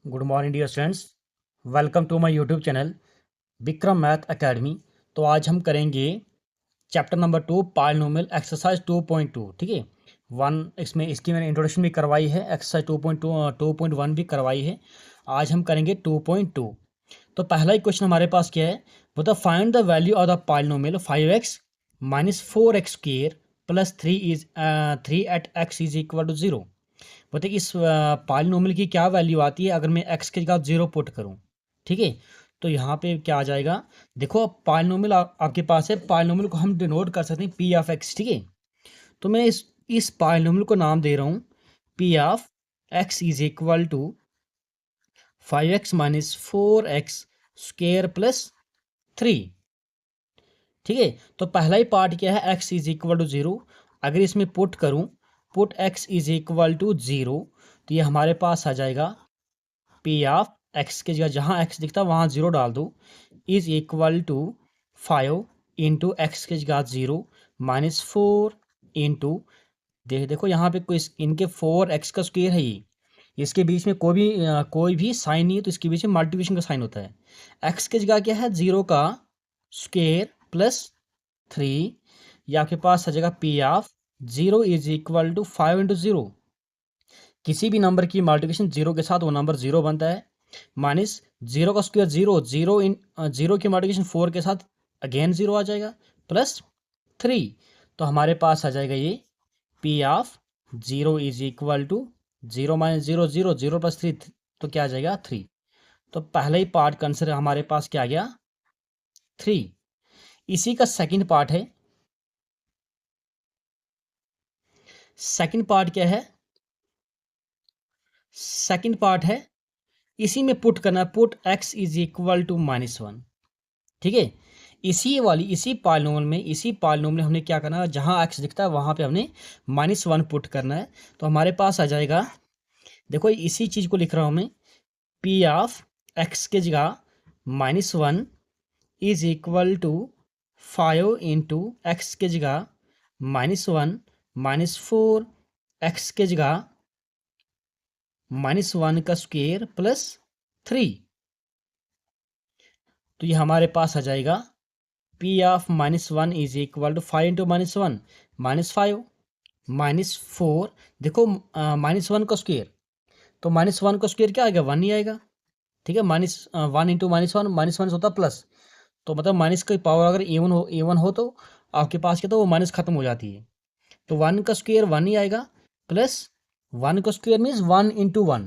Good morning dear students, welcome to my YouTube channel Vikram math academy. तो आज हम करेंगे चैप्टर नंबर 2 पॉलिनोमियल एक्सरसाइज 2.2। ठीक है, इसमें इसकी मैंने इंट्रोडक्शन भी करवाई है, एक्सरसाइज 2.2 2.1 भी करवाई है। आज हम करेंगे 2.2। तो पहला ही क्वेश्चन हमारे पास क्या है, बता find the value of the polynomial 5x minus 4x square plus 3 at x is equal to 0। बताइए इस पॉलिनोमियल की क्या वैल्यू आती है अगर मैं x की जगह 0 पुट करूं। ठीक है, तो यहाँ पे क्या आ जाएगा, देखो पॉलिनोमियल आपके पास है, पॉलिनोमियल को हम डिनोट कर सकते हैं p ऑफ x। ठीक है, तो मैं इस पॉलिनोमियल को नाम दे रहा हूँ p of x is equal to 5x minus 4x square plus 3। ठीक है, तो पहला ही पार्ट क्या है, x इज इक्वल टू 0। अगर इसमें पुट करूं, put x is equal to 0, तो ये हमारे पास आ जाएगा p ऑफ x के जगह जहां x दिखता है वहां 0 डाल दो, is equal to 5 into x के जगह 0 माइनस 4 इंटू देखो यहाँ पे कोई इनके 4x का स्क्वायर है, ये इसके बीच में कोई भी साइन नहीं है, तो इसके बीच में मल्टीप्लिकेशन का साइन होता है। x के जगह क्या है, 0 का स्क्वायर प्लस 3, ये आपके पास आ जाएगा p of 0 is equal to 5 into 0। किसी भी नंबर की मल्टीप्लिकेशन 0 के साथ वो नंबर 0 बनता है, माइनस 0 का स्क्वायर 0, 0 की मल्टीप्लिकेशन 4 के साथ अगेन 0 आ जाएगा, प्लस 3। तो हमारे पास आ जाएगा ये p of 0 is equal to 0 minus 0 0, 0 plus 3, तो क्या आ जाएगा 3। तो पहले ही पार्ट कंसिडर हमारे पास क्या आ गया 3। इसी का सेकंड पार्ट है, सेकंड पार्ट क्या है, सेकंड पार्ट है इसी में पुट करना, put x is equal to -1। ठीक है, इसी पॉलिनोमियल में हमने क्या करना है, जहां x दिखता है वहां पे हमने -1 पुट करना है। तो हमारे पास आ जाएगा, देखो इसी चीज को लिख रहा हूं मैं, p ऑफ x के जगह -1 is equal to 5 into x के जगह -1 माइनस 4 एक्स के जगह -1 का स्क्वायर प्लस 3। तो ये हमारे पास आ जाएगा p of -1 is equal to 5 into -1 -5 -4। देखो -1 का स्क्वायर, तो -1 का स्क्वायर क्या आएगा, 1 ही आएगा। ठीक है, -1 इंटू -1 -1 होता प्लस, तो मतलब माइनस की पावर अगर एवन हो तो आपके पास क्या, तो वो माइनस खत्म हो जाती है। तो 1 का स्क्वायर 1 ही आएगा, प्लस 1 का स्क्वायर मीन्स 1 इंटू 1।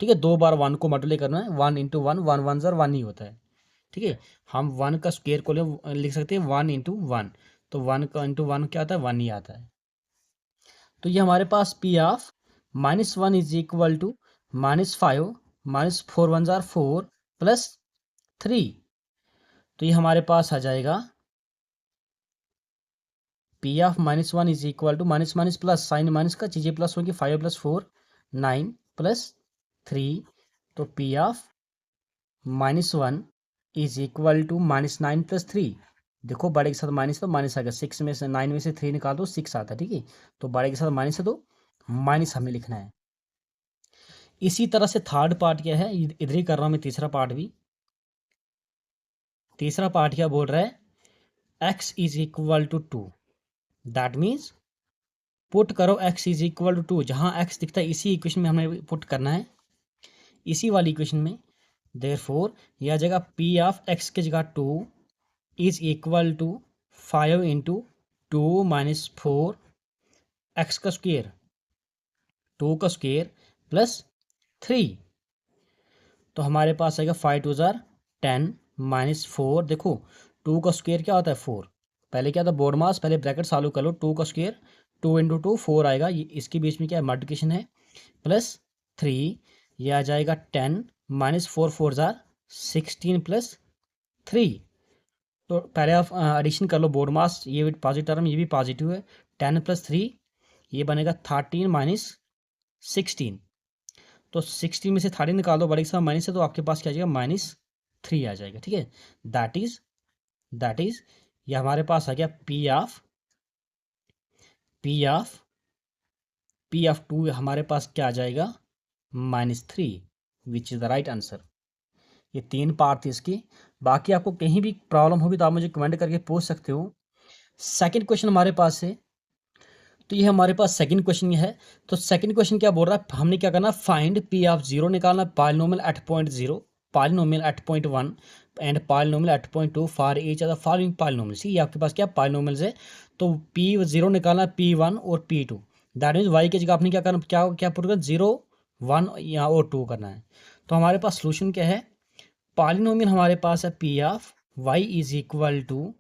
ठीक है, 2 बार 1 को मल्टीप्लाई करना है, 1 इंटू 1, 1 1 ज़र 1 ही होता है। ठीक है, हम 1 का स्क्वायर को लिख सकते हैं 1 इंटू 1, तो 1 का इंटू 1 क्या आता है, 1 ही आता है। तो ये हमारे पास p of -1 is equal to -5 -4 1 ज़ार 4 प्लस 3। तो ये हमारे पास आ जाएगा p of -1 is equal to minus minus plus, sign minus का चीज़ें प्लस होगी, 5 प्लस 4 9 प्लस 3। तो p of -1 is equal to -9 plus 3। देखो बड़े के साथ माइनस, तो माइनस आ गया, 6 में से 9 में से 3 निकाल दो, 6 आता है। ठीक है, तो बड़े के साथ माइनस है, तो माइनस हमें लिखना है। इसी तरह से थर्ड पार्ट क्या है, इधर ही कर रहा हूँ मैं तीसरा पार्ट भी। तीसरा पार्ट क्या बोल रहा है, x is equal to 2, that means put करो x इज इक्वल टू 2, जहाँ x दिखता है इसी इक्वेशन में हमें पुट करना है, इसी वाली इक्वेशन में। देयरफॉर यह जगह p ऑफ x के जगह 2 is equal to 5 into 2 minus 4 x का स्क्वेयर, 2 का स्क्वेयर प्लस 3। तो हमारे पास आएगा 5 2 ज़ार 10 माइनस 4। देखो 2 का स्क्वेयर क्या होता है 4, पहले क्या था बोर्ड मास, पहले ब्रैकेट चालू कर लो, 2 का स्क्वेयर 2 इंटू 2 4 आएगा, ये इसके बीच में क्या है मल्टीप्लिकेशन है, प्लस 3, ये आ जाएगा 10 माइनस 4 4 ज़ार 16 प्लस 3। तो पहले आप एडिशन कर लो बोर्ड मास, ये भी पॉजिटिव टर्म, ये भी पॉजिटिव है, 10 प्लस 3 ये बनेगा 13 माइनस 16। तो 16 में से 13 निकाल दो, बड़े के साथ माइनस है, तो आपके पास क्या आ जाएगा -3 आ जाएगा। ठीक है, दैट इज ये हमारे पास आ गया P ऑफ 2 हमारे पास क्या आ जाएगा -3, which is the right answer. ये 3 पार्ट थे इसके। बाकी आपको कहीं भी प्रॉब्लम होगी तो आप मुझे कमेंट करके पूछ सकते हो। सेकंड क्वेश्चन हमारे पास है, तो ये हमारे पास सेकंड क्वेश्चन है। तो सेकंड क्वेश्चन क्या बोल रहा है, हमने क्या करना, फाइंड पी ऑफ जीरो निकालना, polynomial at point zero, polynomial at point one and polynomial at point two for each of the following polynomial. See आपके पास क्या पॉलिनोमियल्स है, तो पी जीरो निकालना, पी वन और P two. That means Y की जगह आपने क्या करना, क्या क्या पुट करना, जीरो वन या और टू करना है। तो हमारे पास सोल्यूशन क्या है, पॉलिनोमियल हमारे पास है p of y is equal to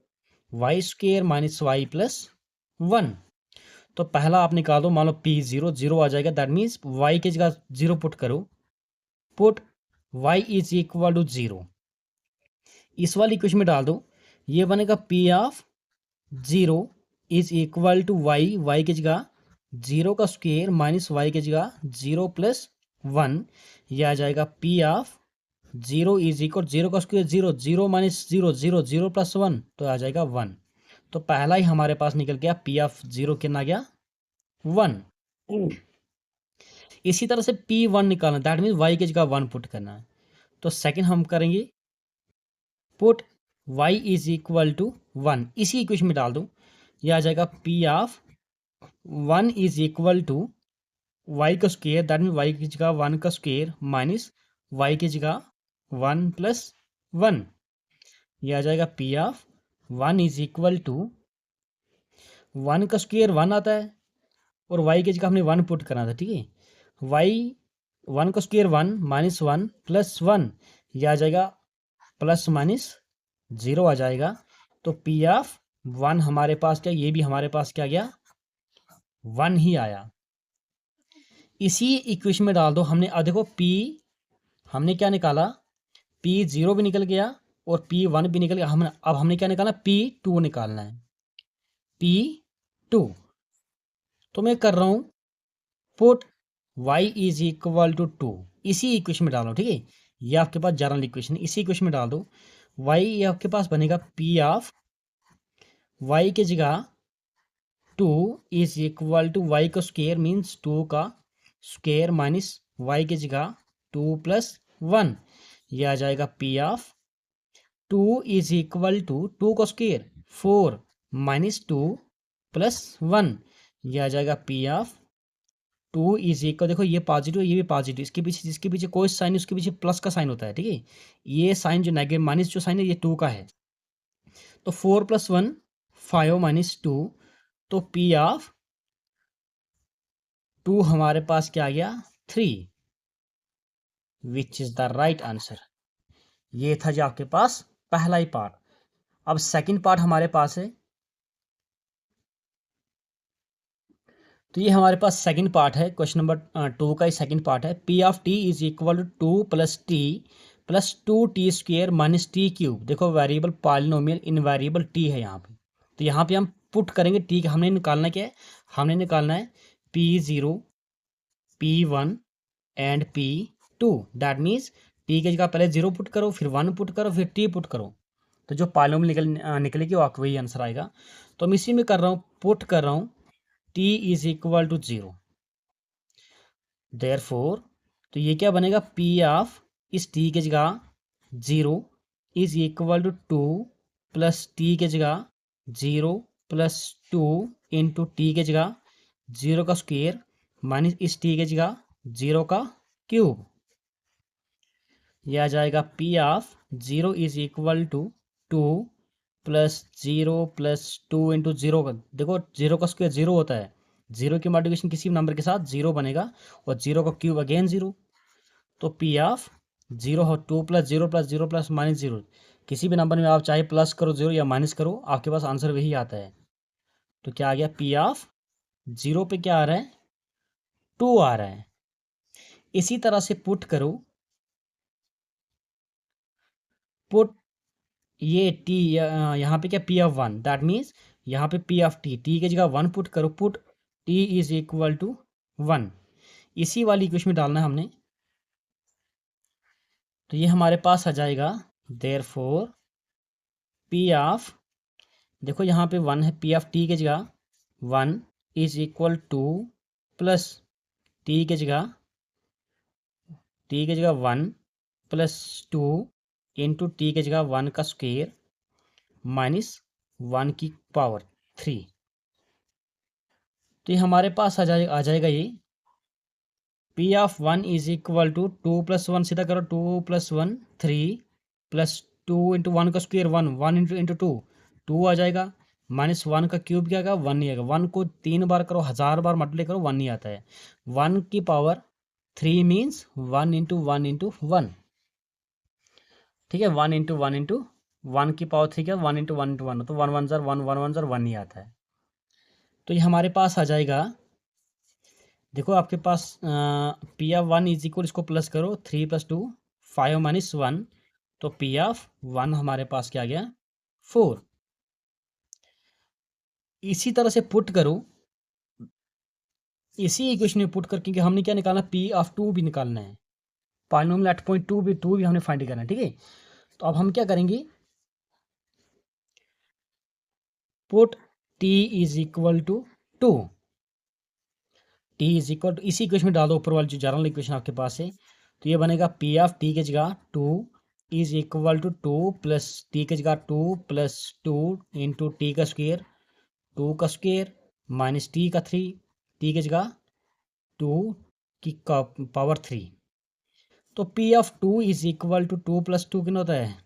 y square minus y plus one. तो पहला आप निकाल दो, मान लो पी जीरो, जीरो आ जाएगा, दैट मीन्स वाई की जगह जीरो पुट करो, put y is equal to zero, इस वाली इक्वेशन में डाल दो, ये बनेगा p of zero is equal to y, y की जगह जीरो का स्क्वेयर माइनस वाई की जगह जीरो प्लस वन, ये आ जाएगा P of zero is equal, zero का square zero, zero minus zero zero, zero plus one तो आ जाएगा वन। तो पहला ही हमारे पास निकल गया, पी ऑफ जीरो कितना गया, वन। इसी तरह से पी वन निकालना, दैट मीन्स वाई की जगह वन पुट करना है। तो सेकंड हम करेंगे, put y is equal to one, इसी इक्वेशन में डाल दो, यह आ जाएगा P of one is equal to y का स्क्वेयर, दैट मीन वाई की जगह वन का स्क्वेयर माइनस वाई की जगह वन प्लस वन, यह आ जाएगा P of one is equal to, one का स्क्वेयर वन आता है और वाई की जगह हमने वन पुट करना था, ठीक है। वाई वन का square one minus one plus one, यह आ जाएगा प्लस माइनस जीरो आ जाएगा। तो पी ऑफ वन हमारे पास क्या, ये भी हमारे पास क्या गया, वन ही आया। इसी इक्वेशन में डाल दो, हमने देखो पी हमने क्या निकाला, पी जीरो भी निकल गया और पी वन भी निकल गया। अब हमने क्या निकालना, पी टू निकालना है, पी टू। तो मैं कर रहा हूं, put y is equal to two, इसी इक्वेशन में डालो, ठीक है। ये आपके पास जनरल इक्वेशन, इसी इक्वेशन में डाल दो, y ये आपके पास बनेगा p ऑफ y की जगह two is equal to y का स्क्वेयर मीन्स टू का स्क्वेयर माइनस y की जगह टू प्लस वन, ये आ जाएगा p of two is equal to two का square four minus two plus one, ये आ जाएगा p of two is equal, देखो ये पॉजिटिव ये भी पॉजिटिव, इसके पीछे जिसके पीछे कोई साइन उसके पीछे प्लस का साइन होता है, ठीक है। ये साइन जो नेगेटिव माइनस जो साइन है ये टू का है, तो four plus one five minus two, तो पी ऑफ टू हमारे पास क्या आ गया, three, which is the right answer. ये था जो आपके पास पहला ही पार्ट। अब सेकंड पार्ट हमारे पास है, तो ये हमारे पास सेकंड पार्ट है, क्वेश्चन नंबर टू का ही सेकंड पार्ट है। P of t is equal to two plus two t square minus t cube. देखो वेरिएबल पॉलिनोमियल इन वेरिएबल टी है यहाँ पे, तो यहाँ पे हम पुट करेंगे टी, हमने निकालना क्या है, हमने निकालना है p zero, p one and p two. That means t की जगह पहले जीरो पुट करो, फिर वन पुट करो, फिर टी पुट करो, तो जो पॉलिनोमियल निकलेगी वो आपको वही आंसर आएगा। तो मैं इसी में कर रहा हूँ, पुट कर रहा हूँ t is equal to zero, therefore तो ये क्या बनेगा, p ऑफ इस t की जगह zero is equal to two plus t की जगह zero plus two into t की जगह जीरो का स्क्वेयर माइनस इस t की जगह जीरो का क्यूब, यह आ जाएगा p of zero is equal to two plus zero plus two into zero का, देखो जीरो का स्क्वायर जीरो होता है, जीरो की मल्टीप्लिकेशन किसी भी नंबर के साथ जीरो बनेगा और जीरो का क्यूब अगेन जीरो, तो पी ऑफ जीरो हो to plus zero plus minus zero, किसी भी नंबर में आप चाहे प्लस करो जीरो या माइनस करो आपके पास आंसर वही आता है। तो क्या आ गया, पी ऑफ जीरो पे क्या आ रहा है, टू आ रहा है। इसी तरह से पुट करो, पुट ये टी यहाँ पे क्या, P of one, that means यहाँ पे पी ऑफ टी, टी की जगह वन पुट करो, put t is equal to one, इसी वाली इक्वेशन में डालना है हमने। तो ये हमारे पास आ जाएगा, देयरफॉर पी ऑफ, देखो यहाँ पे वन है, पी ऑफ टी की जगह one is equal to plus t की जगह टी की जगह 1 प्लस 2 इंटू टी की जगह 1 का स्क्वेयर माइनस 1 की पावर 3। तो ये हमारे पास आ जाएगा ये P of 1 is equal to 2 plus 1 सीधा करो 2 प्लस 1 3 प्लस 2 इंटू 1 का स्क्वेयर 1 1 इंटू 2 2 आ जाएगा माइनस 1 का क्यूब क्या आएगा 1 नहीं आएगा 1 को 3 बार करो 1000 बार मल्टीप्लाई करो 1 नहीं आता है 1 की पावर 3 मीन्स 1 इंटू 1 इंटू 1। ठीक है 1 इंटू 1 इंटू 1 की पावर 3 क्या 1 इंटू 1 इंटू 1 तो 1 1 जार 1 1 1 जार 1 नहीं आता है। तो ये हमारे पास आ जाएगा देखो आपके पास पी ऑफ 1 इज इक्वल इसको प्लस करो 3 प्लस 2 5 माइनस 1 तो पी ऑफ 1 हमारे पास क्या आ गया 4। इसी तरह से पुट करो इसी इक्वेशन में पुट कर क्योंकि हमने क्या निकालना पी ऑफ 2 भी निकालना है पॉलिनोमियल 8.2 भी हमने फाइंड करना है। ठीक है तो अब हम क्या करेंगे put t is equal to 2 t is equal to इसी इक्वेशन में डाल दो ऊपर वाली जो जनरल इक्वेशन आपके पास है तो ये बनेगा पी ऑफ टी की जगह 2 is equal to 2 plus t की जगह 2 प्लस 2 इंटू टी का स्क्वेयर 2 का स्क्वेयर माइनस टी का 3 टी की जगह 2 की पावर 3। तो P of 2 is equal to 2 plus 2 कितना होता है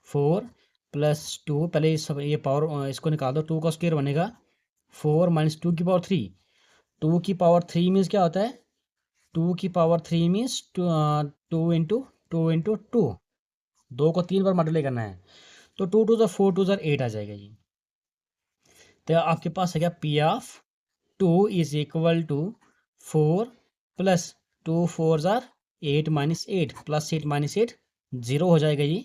4 प्लस 2 पहले ये पावर इसको निकाल दो 2 का स्क्वेयर बनेगा 4 माइनस 2 की पावर 3 2 की पावर 3 मीन्स क्या होता है 2 की पावर 3 मीन्स 2 इंटू 2 2 को 3 बार मल्टीप्लाई करना है तो 2 2 4 2 8 आ जाएगा जी। तो आपके पास है क्या P of 2 is equal to 4 plus 2 4 जार 8 माइनस 8 प्लस 8 माइनस 8 0 हो जाएगा जी।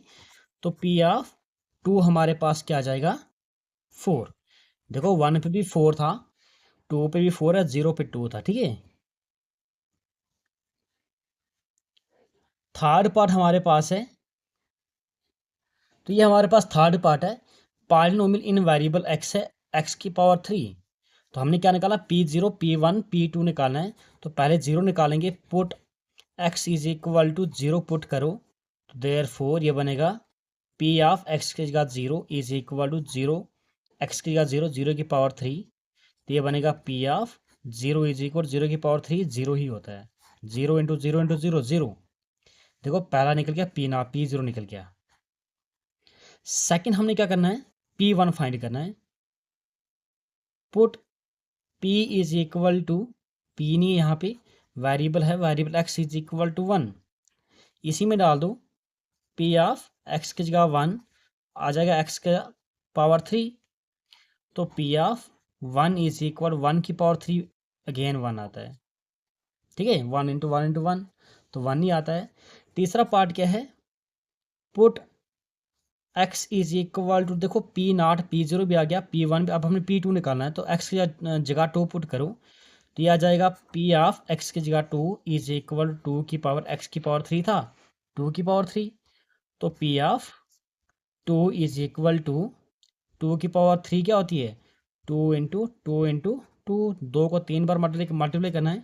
तो पी ऑफ 2 हमारे पास क्या आ जाएगा 4। देखो 1 पे भी 4 था 2 पे भी 4 है 0 पे 2 था। ठीक है थर्ड पार्ट हमारे पास है तो ये हमारे पास थर्ड पार्ट है पॉलिनोमियल इन वेरिएबल एक्स है एक्स की पावर 3। तो हमने क्या निकाला P0 P1 P2 निकालना है तो पहले 0 निकालेंगे put x is equal to 0 put करो तो देयरफॉर ये बनेगा P ऑफ x की जगह 0 इज इक्वल टू 0 x की जगह 0 0 की पावर 3 तो ये बनेगा P ऑफ 0 इज इक्वल 0 की पावर 3 0 ही होता है 0 इंटू 0 इंटू 0 0। देखो पहला निकल गया P0 निकल गया। सेकंड हमने क्या करना है P1 फाइंड करना है put P is equal to P नहीं यहाँ पे वेरिएबल है variable x is equal to 1 इसी में डाल दो P ऑफ x की जगह 1 आ जाएगा x का पावर 3 तो P ऑफ 1 इज इक्वल 1 की पावर 3 अगेन 1 आता है। ठीक है 1 इंटू 1 इंटू 1 तो 1 नहीं आता है। तीसरा पार्ट क्या है put x is equal to देखो P0 P0 भी आ गया P1 अब हमें P2 निकालना है तो x की जगह 2 पुट करो तो ये आ जाएगा P ऑफ x की जगह 2 इज इक्वल 2 की पावर x की पावर 3 था 2 की पावर 3 तो P of 2 is equal to 2 की पावर 3 क्या होती है 2 इंटू 2 इंटू 2 2 को 3 बार मल्टीप्लाई करना है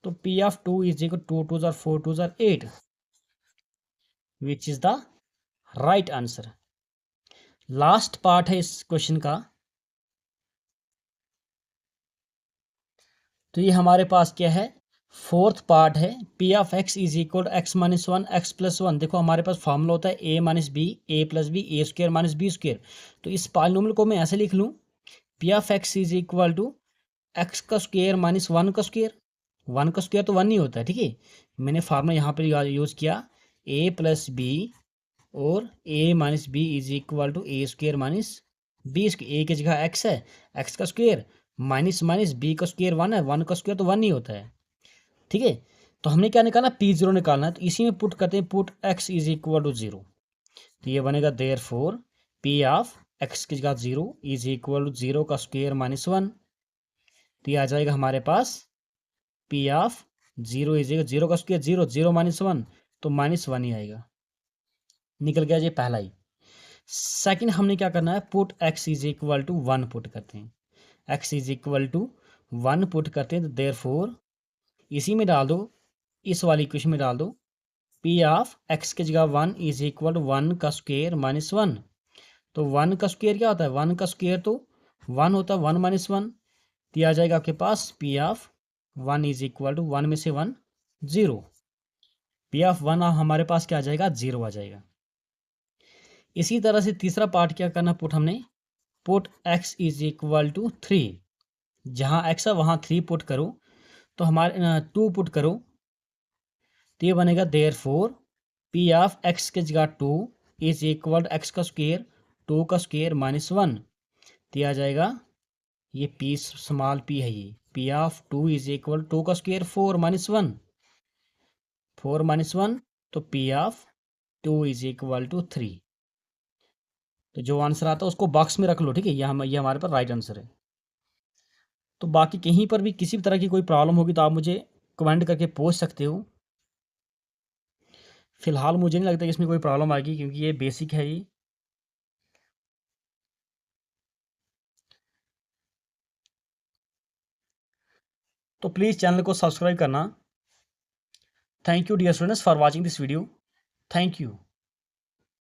तो P of 2 is equal 2 2 jar 4 2 jar 8 which is the right answer. Last part है इस क्वेश्चन का तो ये हमारे पास क्या है फोर्थ पार्ट है P of x is equal x minus 1 x plus 1। देखो हमारे पास फॉर्मूला होता है a minus B a plus b a square minus b square तो इस पॉलिनोमियल को मैं ऐसे लिख लूँ P of x is equal to x का स्क्वेयर माइनस 1 का स्क्वेयर 1 का स्क्वेयर तो 1 नहीं होता है। ठीक है मैंने फार्मूला यहाँ पर यूज़ किया a प्लस बी और a minus B is equal to A square minus B A की जगह x है x का स्क्वेयर माइनस माइनस बी का स्क्वेयर 1 है 1 का स्क्वेयर तो 1 नहीं होता है। ठीक है तो हमने क्या निकालना P0 निकालना है तो इसी में पुट करते हैं put x is equal to 0 तो ये बनेगा देयरफॉर P ऑफ x की जगह 0 इज इक्वल टू 0 का स्क्वेयर माइनस 1 तो ये आ जाएगा हमारे पास P ऑफ 0 इज इक्वल 0 का स्क्वेयर 0 0 माइनस 1 तो माइनस 1 ही आएगा निकल गया ये पहला ही। सेकंड हमने क्या करना है put x is equal to 1 put करते हैं x is equal to 1 put करते हैं तो देयरफॉर इसी में डाल दो इस वाली इक्वेशन में डाल दो पी ऑफ एक्स की जगह 1 इज इक्वल टू 1 का स्क्वायर माइनस 1। तो 1 का स्क्वायर क्या होता है? 1 का स्क्वायर तो 1 होता है, 1 माइनस 1। तो आ जाएगा आपके पास P of 1 is equal to 1 में से 1 0। पी ऑफ 1 हमारे पास क्या आ जाएगा? 0 आ जाएगा। इसी तरह से तीसरा पार्ट क्या करना, पुट हमने put x is equal to 3। जहाँ x है वहाँ 3 पुट करो, तो हमारे 2 पुट करो, तो ये बनेगा therefore P of x की जगह 2 इज इक्वल टू एक्स का स्क्वेयर 2 का स्क्वेयर माइनस 1। तो आ जाएगा ये पी स्मॉल पी है, ये पी ऑफ 2 इज इक्वल 2 का स्क्वेयर 4 माइनस 1, 4 माइनस 1, तो P of 2 is equal to 3। तो जो आंसर आता है उसको बॉक्स में रख लो, ठीक है? ये हमारे पास राइट आंसर है। तो बाकी कहीं पर भी किसी भी तरह की कोई प्रॉब्लम होगी तो आप मुझे कमेंट करके पूछ सकते हो। फिलहाल मुझे नहीं लगता कि इसमें कोई प्रॉब्लम आएगी, क्योंकि ये बेसिक है ये। तो प्लीज़ चैनल को सब्सक्राइब करना। Thank you dear students for watching this video. Thank you.